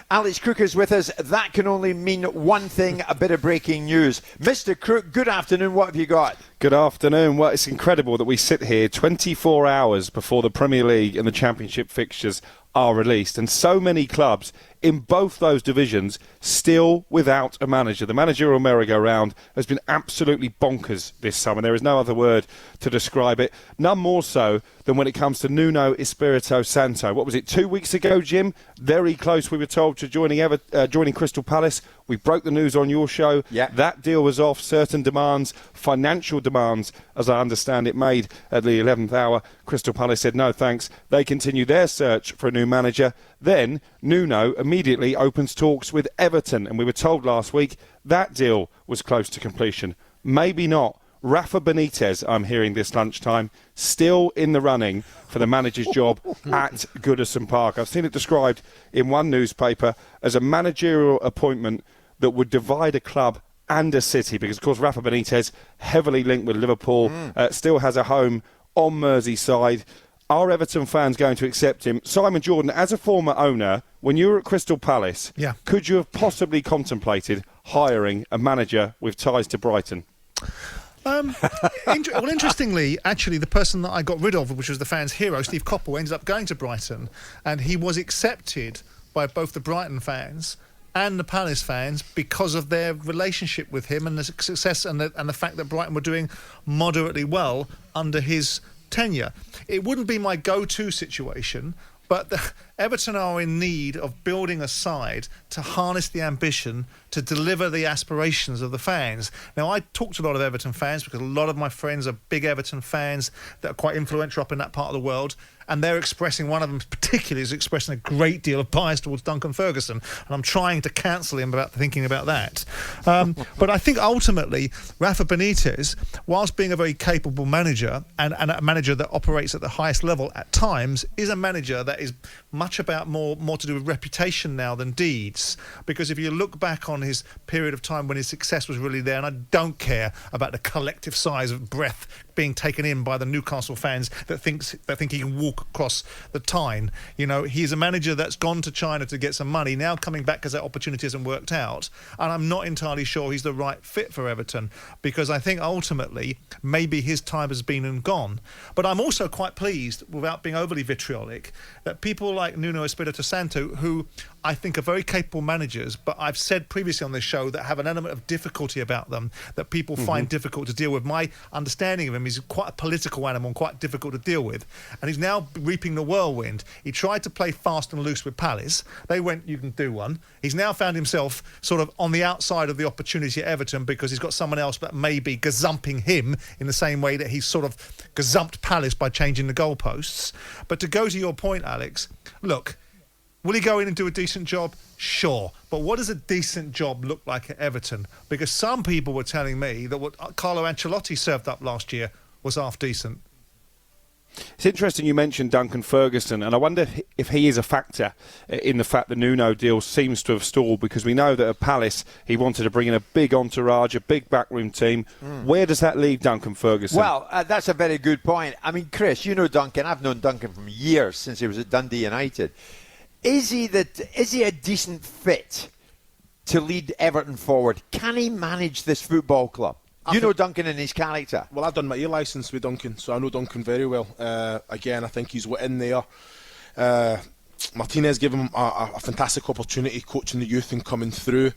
Alex Crook is with us. That can only mean one thing, a bit of breaking news. Mr. Crook, good afternoon. What have you got? Good afternoon. Well, it's incredible that we sit here 24 hours before the Premier League and the Championship fixtures are released, and so many clubs in both those divisions still without a manager. The managerial merry-go-round has been absolutely bonkers this summer. There is no other word to describe it. None more so than when it comes to Nuno Espirito Santo. What was it, 2 weeks ago, Jim? Very close, we were told, to joining Crystal Palace. We broke the news on your show. Yep. That deal was off. Certain demands, financial demands, as I understand it, made at the 11th hour. Crystal Palace said no thanks. They continue their search for a new manager. Then Nuno immediately opens talks with Everton, and we were told last week that deal was close to completion. Maybe not. Rafa Benitez, I'm hearing this lunchtime, still in the running for the manager's job at Goodison Park. I've seen it described in one newspaper as a managerial appointment that would divide a club and a city, because, of course, Rafa Benitez, heavily linked with Liverpool, still has a home on Merseyside. Are Everton fans going to accept him? Simon Jordan, as a former owner, when you were at Crystal Palace, could you have possibly contemplated hiring a manager with ties to Brighton? Well, interestingly, actually, the person that I got rid of, which was the fans' hero, Steve Coppell, ended up going to Brighton, and he was accepted by both the Brighton fans and the Palace fans because of their relationship with him and the success and the fact that Brighton were doing moderately well under his tenure. It wouldn't be my go-to situation, but Everton are in need of building a side to harness the ambition to deliver the aspirations of the fans. Now, I talk to a lot of Everton fans because a lot of my friends are big Everton fans that are quite influential up in that part of the world, and they're expressing, one of them particularly is expressing a great deal of bias towards Duncan Ferguson, and I'm trying to cancel him about thinking about that. But I think ultimately Rafa Benitez, whilst being a very capable manager and a manager that operates at the highest level at times, is a manager that is much about more to do with reputation now than deeds. Because if you look back on his period of time when his success was really there, and I don't care about the collective size of breath being taken in by the Newcastle fans that think he can walk across the Tyne. You know, he's a manager that's gone to China to get some money, now coming back because that opportunity hasn't worked out. And I'm not entirely sure he's the right fit for Everton, because I think ultimately maybe his time has been and gone. But I'm also quite pleased, without being overly vitriolic, that people like Nuno Espirito Santo, who I think are very capable managers, but I've said previously on this show that have an element of difficulty about them that people find difficult to deal with. My understanding of him is quite a political animal and quite difficult to deal with. And he's now reaping the whirlwind. He tried to play fast and loose with Palace. They went, you can do one. He's now found himself sort of on the outside of the opportunity at Everton because he's got someone else that may be gazumping him in the same way that he's sort of gazumped Palace by changing the goalposts. But to go to your point, Alex, look, will he go in and do a decent job? Sure. But what does a decent job look like at Everton? Because some people were telling me that what Carlo Ancelotti served up last year was half decent. It's interesting you mentioned Duncan Ferguson, and I wonder if he is a factor in the fact the Nuno deal seems to have stalled, because we know that at Palace he wanted to bring in a big entourage, a big backroom team. Where does that leave Duncan Ferguson? Well, that's a very good point. I mean, Chris, you know Duncan. I've known Duncan from years, since he was at Dundee United. Is he a decent fit to lead Everton forward? Can he manage this football club? You know Duncan and his character. Well, I've done my A licence with Duncan, so I know Duncan very well. Again, I think he's in there. Martinez gave him a fantastic opportunity coaching the youth and coming through.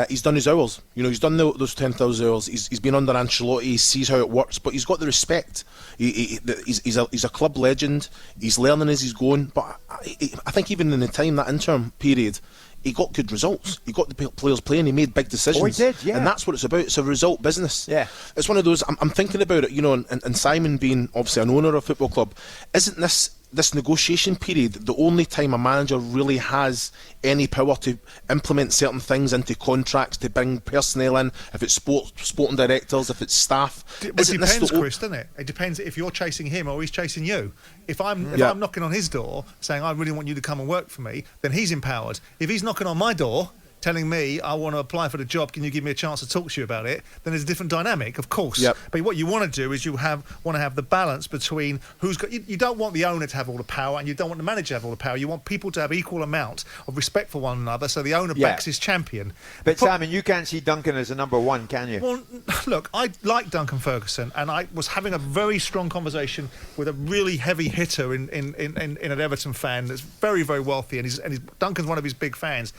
He's done his hours. You know, he's done those 10,000 hours. He's been under Ancelotti. He sees how it works, but he's got the respect. He's a club legend. He's learning as he's going. But I think even in the time, that interim period, he got good results. He got the players playing. He made big decisions. Oh, he did, yeah. And that's what it's about. It's a result business. Yeah. It's one of those, I'm thinking about it, you know, and Simon being obviously an owner of a football club, isn't this negotiation period the only time a manager really has any power to implement certain things into contracts, to bring personnel in, if it's sporting directors, if it's staff? It depends, Chris, doesn't it? It depends if you're chasing him or he's chasing you. If I'm knocking on his door saying I really want you to come and work for me, then he's empowered. If he's knocking on my door telling me, I want to apply for the job, can you give me a chance to talk to you about it, then there's a different dynamic, of course. Yep. But what you want to do is want to have the balance between who's got... You don't want the owner to have all the power, and you don't want the manager to have all the power. You want people to have equal amount of respect for one another, so the owner backs his champion. But Simon, you can't see Duncan as a number one, can you? Well, look, I like Duncan Ferguson, and I was having a very strong conversation with a really heavy hitter in an Everton fan that's very, very wealthy, and Duncan's one of his big fans.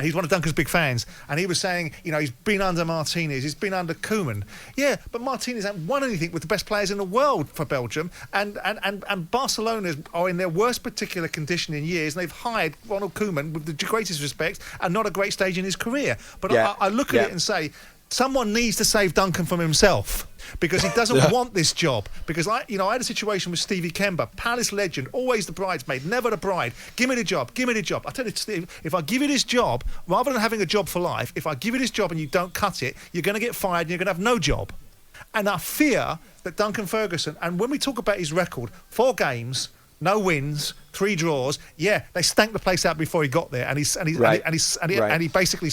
He's one of Duncan's big fans, and he was saying, he's been under Martinez, he's been under Koeman. Yeah, but Martinez hasn't won anything with the best players in the world for Belgium, and Barcelona are in their worst particular condition in years, and they've hired Ronald Koeman with the greatest respect and not a great stage in his career. But I look at it and say, someone needs to save Duncan from himself, because he doesn't want this job. Because I had a situation with Stevie Kemba, Palace legend, always the bridesmaid, never the bride. Give me the job, give me the job. I tell you, Steve, if I give you this job, rather than having a job for life, if I give you this job and you don't cut it, you're going to get fired and you're going to have no job. And I fear that Duncan Ferguson, and when we talk about his record, 4 games, no wins, 3 draws. Yeah, they stank the place out before he got there, and he basically,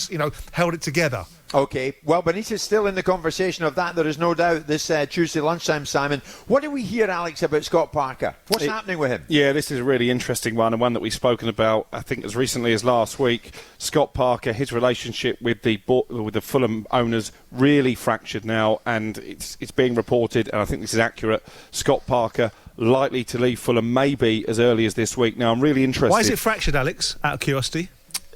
held it together. Okay, well, Benitez still in the conversation of that. There is no doubt this Tuesday lunchtime, Simon. What do we hear, Alex, about Scott Parker? What's happening with him? Yeah, this is a really interesting one, and one that we've spoken about, I think, as recently as last week. Scott Parker, his relationship with the Fulham owners really fractured now, and it's being reported, and I think this is accurate, Scott Parker likely to leave Fulham maybe as early as this week. Now, I'm really interested. Why is it fractured, Alex, out of curiosity?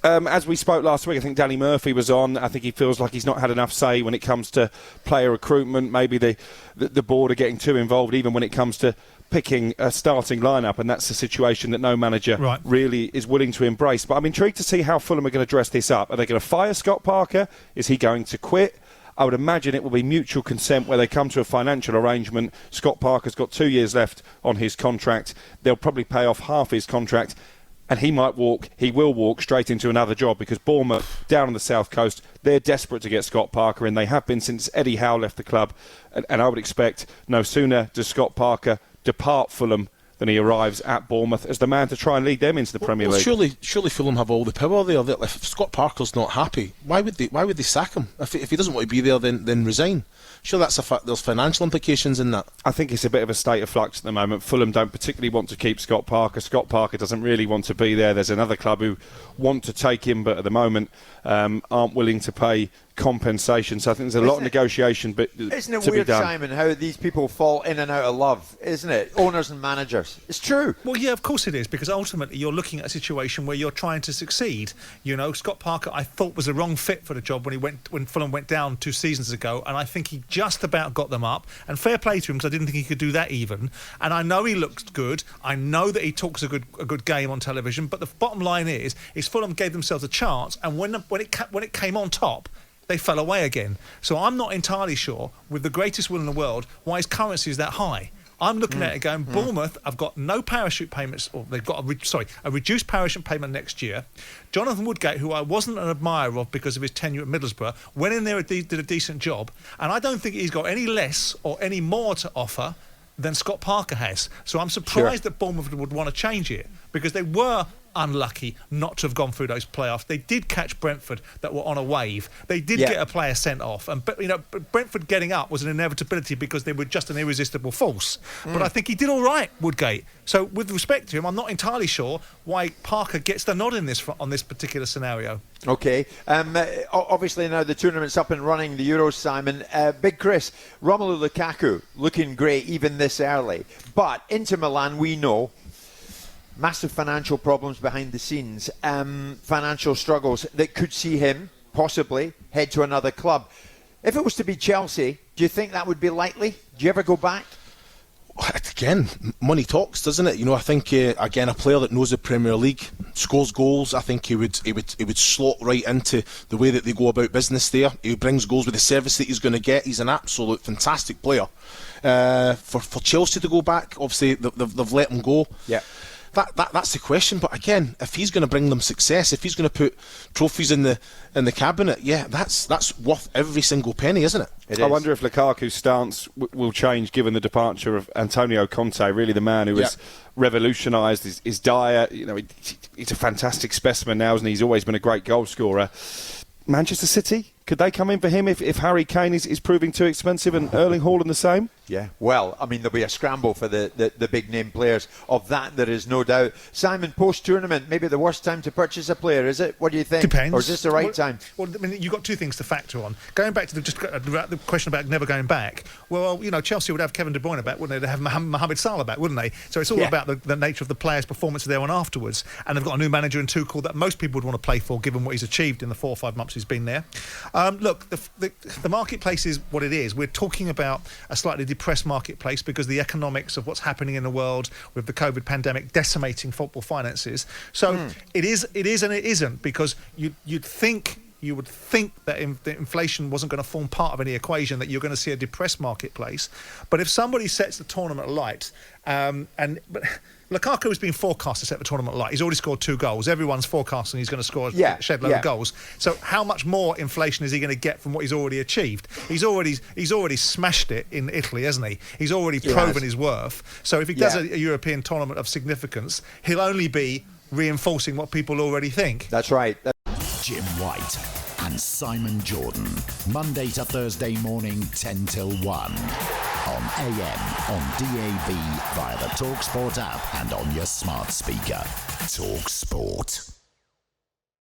As we spoke last week, I think Danny Murphy was on. I think he feels like he's not had enough say when it comes to player recruitment. Maybe the board are getting too involved even when it comes to picking a starting lineup, and that's a situation that no manager really is willing to embrace. But I'm intrigued to see how Fulham are going to dress this up. Are they going to fire Scott Parker? Is he going to quit? I would imagine it will be mutual consent where they come to a financial arrangement. Scott Parker's got 2 years left on his contract. They'll probably pay off half his contract, and he will walk straight into another job, because Bournemouth, down on the south coast, they're desperate to get Scott Parker in. They have been since Eddie Howe left the club, and I would expect no sooner does Scott Parker depart Fulham than he arrives at Bournemouth as the man to try and lead them into the Premier League. Surely Fulham have all the power there. If Scott Parker's not happy, why would they sack him? If he doesn't want to be there, then resign. Sure, there's financial implications in that. I think it's a bit of a state of flux at the moment. Fulham don't particularly want to keep Scott Parker. Scott Parker doesn't really want to be there. There's another club who want to take him, but at the moment aren't willing to pay compensation. So I think there's a lot of negotiation but isn't it to weird, be done. Simon, how these people fall in and out of love, isn't it? Owners and managers. It's true. Well, yeah, of course it is, because ultimately you're looking at a situation where you're trying to succeed. Scott Parker, I thought, was a wrong fit for the job when Fulham went down 2 seasons ago, and I think he just about got them up. And fair play to him, because I didn't think he could do that even. And I know he looks good. I know that he talks a good game on television. But the bottom line is Fulham gave themselves a chance, and when it came on top, they fell away again. So I'm not entirely sure, with the greatest will in the world, why his currency is that high. I'm looking at it going, Bournemouth have got no parachute payments, or they've got a reduced parachute payment next year. Jonathan Woodgate, who I wasn't an admirer of because of his tenure at Middlesbrough, went in there and did a decent job, and I don't think he's got any less or any more to offer than Scott Parker has. So I'm surprised that Bournemouth would want to change it, because they were unlucky not to have gone through those playoffs. They did catch Brentford that were on a wave. They did get a player sent off, and Brentford getting up was an inevitability because they were just an irresistible force. But I think he did all right, Woodgate. So with respect to him, I'm not entirely sure why Parker gets the nod in on this particular scenario. Okay. Obviously now the tournament's up and running, the Euros, Simon. Big Chris, Romelu Lukaku looking great even this early. But Inter Milan, we know, massive financial problems behind the scenes, financial struggles that could see him possibly head to another club. If it was to be Chelsea, do you think that would be likely? Do you ever go back? Again, money talks, doesn't it? I think again, a player that knows the Premier League, scores goals. I think he would slot right into the way that they go about business there. He brings goals with the service that he's going to get. He's an absolute fantastic player. For Chelsea to go back, obviously they've let him go. Yeah. That's the question. But again, if he's going to bring them success, if he's going to put trophies in the cabinet, that's worth every single penny, isn't it? I wonder if Lukaku's stance will change given the departure of Antonio Conte, really the man who has revolutionised his diet. He's a fantastic specimen now, isn't he? He's always been a great goal scorer. Manchester City, could they come in for him if Harry Kane is proving too expensive and Erling Haaland the same? Yeah, well, I mean, there'll be a scramble for the big name players. Of that, there is no doubt. Simon, post-tournament, maybe the worst time to purchase a player, is it? What do you think? Depends. Or is this the right time? Well, I mean, you've got two things to factor on. Going back to the question about never going back, well, you know, Chelsea would have Kevin De Bruyne back, wouldn't they? They'd have Mohamed Salah back, wouldn't they? So it's all about the nature of the player's performance there and afterwards. And they've got a new manager in Tuchel that most people would want to play for, given what he's achieved in the 4 or 5 months he's been there. Look, the marketplace is what it is. We're talking about a slightly depressed marketplace because the economics of what's happening in the world with the COVID pandemic decimating football finances. So it is and it isn't, because you would think that the inflation wasn't going to form part of any equation, that you're going to see a depressed marketplace. But if somebody sets the tournament alight, but Lukaku has been forecast to set the tournament alight. He's already scored 2 goals. Everyone's forecasting he's going to score a shed load of goals. So how much more inflation is he going to get from what he's already achieved? He's already smashed it in Italy, hasn't he? He's already proven his worth. So if he does a European tournament of significance, he'll only be reinforcing what people already think. That's right. Jim White and Simon Jordan, Monday to Thursday morning 10 till 1 on AM, on DAB, via the talkSPORT app and on your smart speaker. talkSPORT.